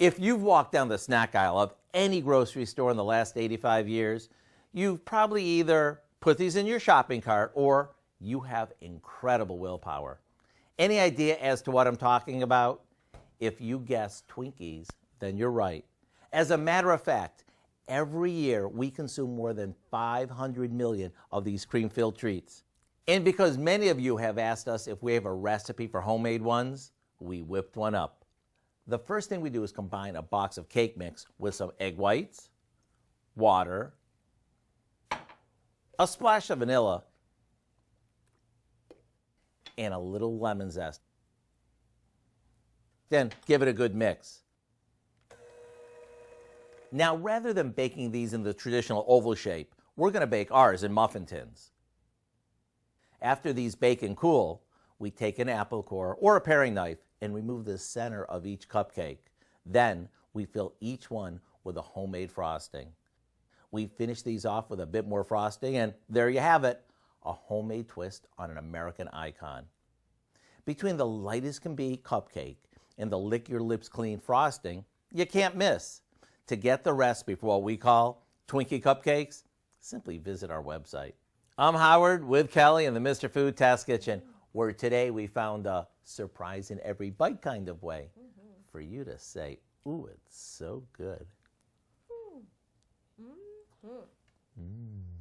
If you've walked down the snack aisle of any grocery store in the last 85 years, you've probably either put these in your shopping cart or you have incredible willpower. Any idea as to what I'm talking about? If you guessed Twinkies, then you're right. As a matter of fact, every year we consume more than 500 million of these cream-filled treats. And because many of you have asked us if we have a recipe for homemade ones, we whipped one up. The first thing we do is combine a box of cake mix with some egg whites, water, a splash of vanilla, and a little lemon zest. Then give it a good mix. Now, rather than baking these in the traditional oval shape, we're going to bake ours in muffin tins. After these bake and cool, we take an apple core or a paring knife and remove the center of each cupcake. Then we fill each one with a homemade frosting. We finish these off with a bit more frosting, and there you have it, a homemade twist on an American icon. Between the light as can be cupcake and the lick your lips clean frosting, you can't miss. To get the recipe for what we call Twinkie Cupcakes, simply visit our website. I'm Howard with Kelly in the Mr. Food Test Kitchen, where today we found a surprise in every bite kind of way for you to say, ooh, it's so good. Mm.